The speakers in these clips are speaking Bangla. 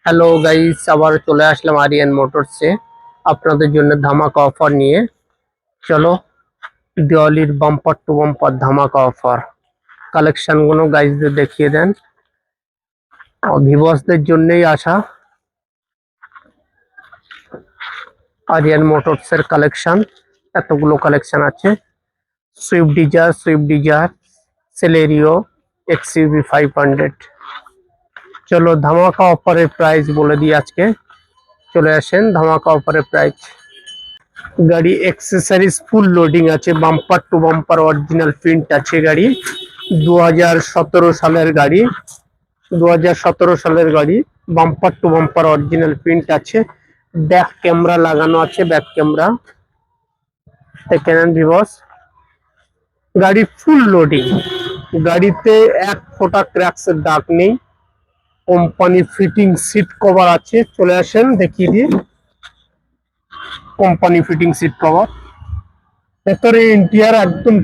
হ্যালো গাইস, আবার চলে আসলাম আরিয়ান মোটরসে আপনাদের জন্য ধামাকা অফার নিয়ে। চলো, দিওয়ালির বাম্পার টু বাম্পার ধামাকা অফার কালেকশন গুলো গাইসদের দেখিয়ে দেন। ভিউয়ার্সদের জন্যই আসা আরিয়ান মোটরসের কালেকশন। এতগুলো কালেকশন আছে। Swift Dzire, Celerio, XUV 500। চলো ধামাকা অফারের প্রাইস বলে দিই আজকে। চলে আসেন, ধামাকা অফারের প্রাইস। গাড়ি অ্যাক্সেসরিজ ফুল লোডিং আছে, bumper to bumper original print আছে। গাড়ি 2017 সালের গাড়ি, 2017 সালের গাড়ি। Bumper to bumper original print আছে। ব্যাক ক্যামেরা লাগানো আছে, ব্যাক ক্যামেরা দেখে নেন ভিউয়ার্স। গাড়ি ফুল লোডিং, গাড়িতে এক ফোঁটা ক্র্যাকসের দাগ নেই। কোম্পানি ফিটিং সিট কভার আছে। চলে আসেন দেখিয়ে দিই। কোম্পানি ফিটিং সিট কভার, ভেতরে ইন্টিরিয়ার একদম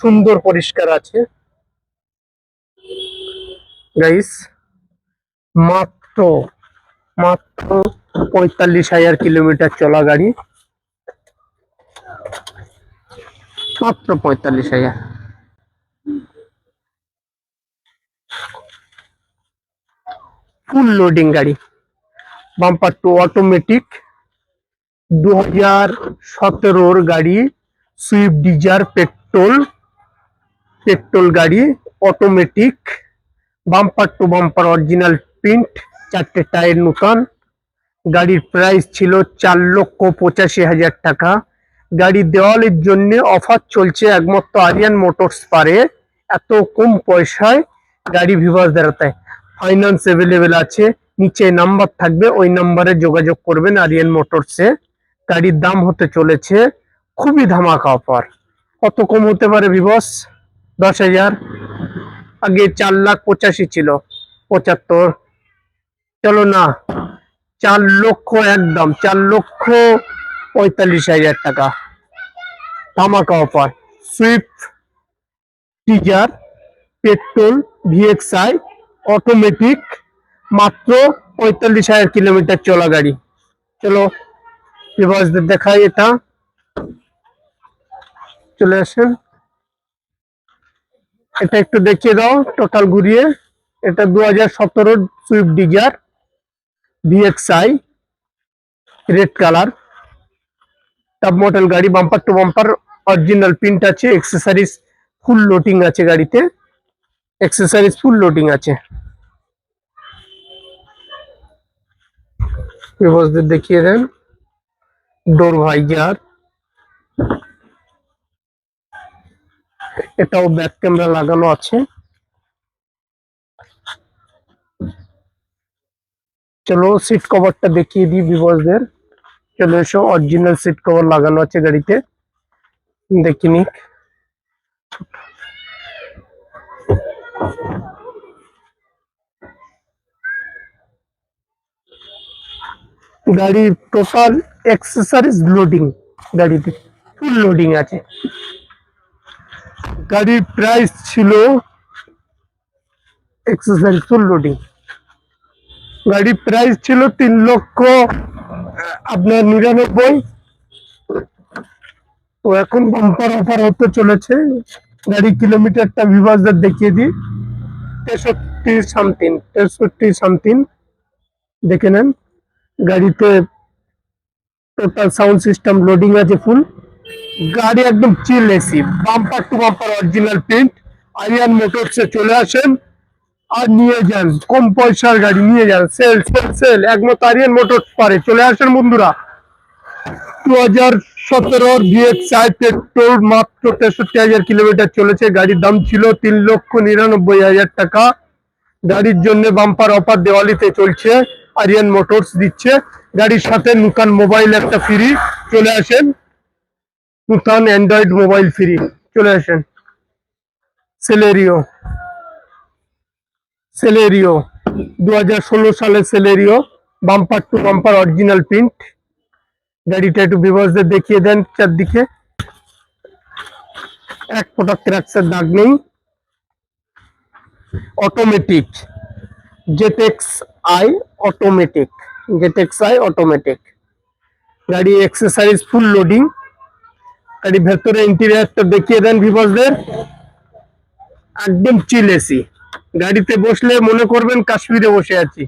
সুন্দর পরিষ্কার আছে। গাইস, মাত্র মাত্র 45,000 কিলোমিটার চলা গাড়ি, মাত্র 45,000। ফুল লোডিং গাড়ি, বাম্পার টু অটোমেটিক, 2017 গাড়ি। সুইফট ডিজায়ার পেট্রোল গাড়ি, automatic, bumper to bumper original print, 4টে টায়ার নতুন। গাড়ির প্রাইস ছিল 4,85,000 টাকা। গাড়ি দেওয়ালের জন্য অফার চলছে, একমাত্র আরিয়ান মোটরস পারে এত কম পয়সায় গাড়ি ভিউয়ার্স দেখাতে। ফাইন্যান্স অ্যাভেলেবেল আছে, নিচে নাম্বার থাকবে, ওই নাম্বারে যোগাযোগ করবেন আরিয়ান মোটরসে। গাড়ির দাম হতে চলেছে খুবই ধামাকা অফার। কত কম হতে পারে ভিউয়ার্স? 10,000। আগে 4,85,000 ছিল, 75। চলো না, 4,00,000 একদম, 4,45,000 টাকা ধামাকা offer. Swift Dzire petrol VXI automatic, মাত্র 45,000 কিলোমিটার চলা গাড়ি। চলো ভিউয়ার্সদের দেখাই এটা। চলে আসেন, এটা একটু দেখিয়ে দাও টোটাল ঘুরিয়ে। এটা 2017 Swift Dzire VXI, red colour, top model গাড়ি, bumper to bumper original print আছে। এক্সেসরিজ ফুল লোডিং আছে গাড়িতে, এক্সেসরিজ ফুল লোডিং আছে। ভিউয়ার্সদের দেখিয়ে দেন। ডোর ভাইজার, এটাও ব্যাক ক্যামেরা লাগানো আছে। চলো সিট কভারটা দেখিয়ে দিই ভিউয়ার্সদের। চলে এসো, অরিজিনাল সিট কভার লাগানো আছে গাড়িতে, দেখি নিক। গাড়ির টোটাল অ্যাক্সেসরিজ লোডিং, গাড়িতে ফুল লোডিং আছে। গাড়ির প্রাইস ছিল, অ্যাক্সেসরিজ ফুল লোডিং, গাড়ির প্রাইস ছিল 3,99,000। তো এখন বাম্পার অফার হতে চলেছে। গাড়ি কিলোমিটারটা ভিউয়ার্সদের দেখিয়ে দিই। 63 সামথিং দেখে নেন। গাড়িতে টোটাল সাউন্ড সিস্টেম লোডিং আছে ফুল। গাড়ি একদম chill AC, bumper to bumper original print. Aryan মোটরসে চলে আসেন আর নিয়ে যান, কম পয়সার গাড়ি নিয়ে যান। সেল সেল সেল, একমাত্র আরিয়ান মোটরস পারে। চলে আসেন বন্ধুরা। 2017 ভিএক্সআই পেট্রোল, মাত্র 63,000 কিলোমিটার চলেছে। গাড়ির দাম ছিল 3,99,000 টাকা। গাড়ির জন্য বাম্পার অফার দেওয়ালিতে চলছে, আরিয়ান মোটরস দিচ্ছে। গাড়ির সাথে নতুন মোবাইল একটা ফ্রি। চলে আসেন, নতুন অ্যান্ড্রয়েড মোবাইল ফ্রি। চলে আসেন। সেলেরিও, সেলেরিও 2016 সালের Celerio, bumper to bumper original print. গাড়িটা একটু ভিউয়ার্সদের দেখিয়ে দেন। চারদিকে এক ফোঁটা ক্র্যাকসের দাগ নেই। Automatic, ZXi automatic, ZXi automatic. গাড়ি এক্সেসরিজ ফুল লোডিং। গাড়ি ভেতরে ইন্টেরিয়রটা দেখিয়ে দেন ভিউয়ার্সদের, একদম চিল এসি। গাড়িতে বসলে মনে করবেন কাশ্মীরে বসে আছি,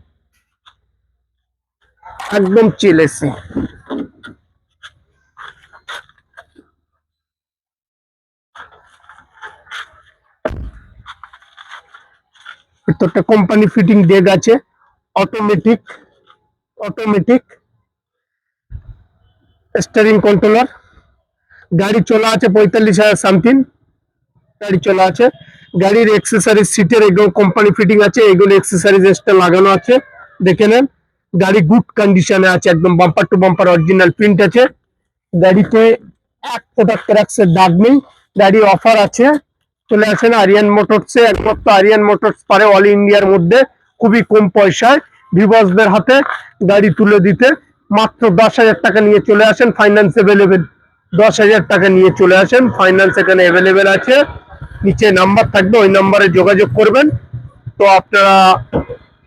একদম চিল এসি। ভিতরটা কোম্পানি ফিটিং ডেক আছে, অটোমেটিক, অটোমেটিক স্টিয়ারিং কন্ট্রোলার। গাড়ি চলা আছে 45,000 সামথিং গাড়ি চলা আছে। গাড়ির এক্সেসরিজ সিটের একদম কোম্পানি ফিটিং আছে, এগুলো এক্সেসরিজ এক্সট্রা লাগানো আছে, দেখে নেন। গাড়ি গুড কন্ডিশনে আছে, একদম bumper to bumper original print আছে। গাড়িতে এক ফোঁটা ক্র্যাকসের দাগ নেই। গাড়ি অফার আছে, চলে আসেন আরিয়ান মোটরসে। একমাত্র আরিয়ান মোটরস পারে অল ইন্ডিয়ার মধ্যে খুবই কম পয়সায় ভিউয়ার্সদের হাতে গাড়ি তুলে দিতে। মাত্র 10,000 টাকা নিয়ে চলে আসেন, ফাইন্যান্স অ্যাভেলেবেল। 10,000 টাকা নিয়ে চলে আসেন, ফাইন্যান্স এখানে অ্যাভেলেবেল আছে। নিচে নাম্বার থাকবে, ওই নাম্বারে যোগাযোগ করবেন, তো আপনারা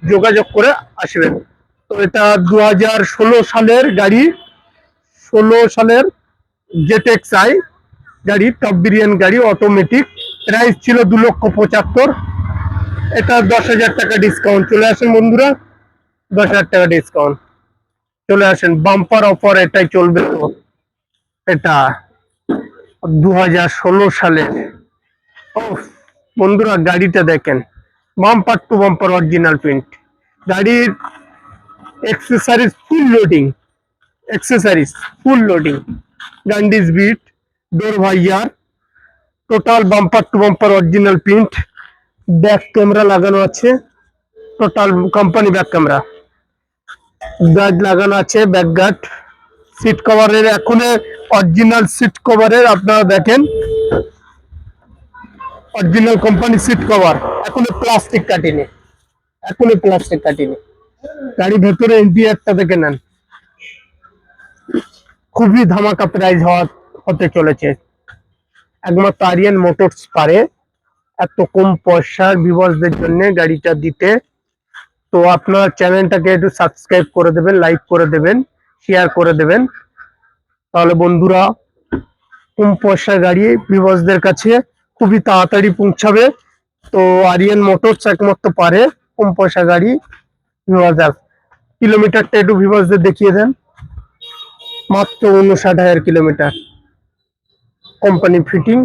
যোগাযোগ করে আসবেন। তো এটা 2016 সালের গাড়ি, 16 সালের জেটেক্স আই গাড়ি, টপ বিরিয়ান গাড়ি, অটোমেটিক। প্রাইস ছিল 2,75,000। এটা 10,000 টাকা ডিসকাউন্ট। চলে আসেন বন্ধুরা, 10,000 টাকা ডিসকাউন্ট। চলে আসেন, বাম্পার অফার এটাই চলবে। তো এটা 2016 সালের। ও বন্ধুরা, গাড়িটা দেখেন, bumper to bumper original print. গাড়ির accessories full loading, accessories full loading, গান্ডিস বিট, door visor, total bumper to bumper original print. Back camera লাগানো আছে, total company back camera. Guard লাগানো আছে, ব্যাক গার্ড। সিট কভারের এখন অরিজিনাল সিট কভারের আপনারা দেখেন, অরিজিনাল কোম্পানি সিট কভার, এখনো প্লাস্টিক কাটিনি, এখনো প্লাস্টিক কাটিনি। গাড়ি ভেতরে ইন্টেরিয়রটা দেখে নেন, খুবই ধামাকা প্রাইস হতে চলেছে। একমাত্র আরিয়ান মোটরস পারে এত কম পয়সার ভিউয়ার্সদের জন্য গাড়িটা দিতে। তো আপনার চ্যানেলটাকে একটু সাবস্ক্রাইব করে দেবেন, লাইক করে দেবেন, শেয়ার করে দেবেন, তাহলে বন্ধুরা কম পয়সার গাড়ি ভিউয়ার্সদের কাছে খুবই তাড়াতাড়ি পৌঁছাবে। তো আরিয়ান মোটরস একমাত্র পারে কম পয়সা গাড়ি ভিউয়ার্সদের। কিলোমিটারটা একটু ভিউয়ার্সদের দেখিয়ে দেন, মাত্র 59,000 কিলোমিটার, কোম্পানি ফিটিং।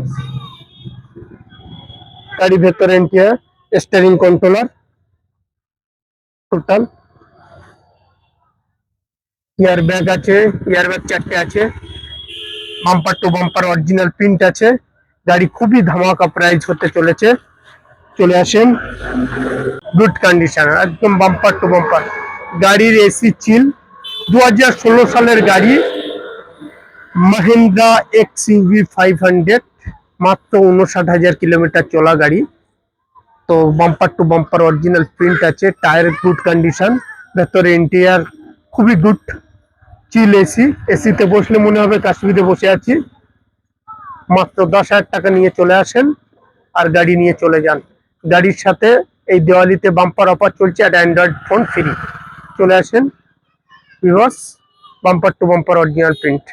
গাড়ি ভেতরে interior, steering controller, total air bag আছে, এয়ার ব্যাগ 4টে আছে, bumper to bumper original print আছে। গাড়ি খুবই ধামাকা প্রাইস হতে চলেছে। চলে আসেন, গুড কন্ডিশন, একদম বাম্পার টু বাম্পার। গাড়ির এসি চিল। 2016 সালের গাড়ি, মাহিন্দ্রা এক্সইউভি 500, মাত্র 59,000 কিলোমিটার চলা গাড়ি। তো bumper to bumper original print আছে, টায়ার গুড কন্ডিশন, ভেতরে ইন্টেরিয়র খুবই গুড, চিল এসি। এসিতে বসলে মনে হবে কাশ্মীরে বসে আছি। মাত্র 10,000 টাকা নিয়ে চলে আসেন আর গাড়ি নিয়ে চলে যান। গাড়ির সাথে এই দিওয়ালিতে বাম্পার অফার চলছে, আর অ্যান্ড্রয়েড ফোন ফ্রি। চলে আসেন viewers, bumper to bumper original print.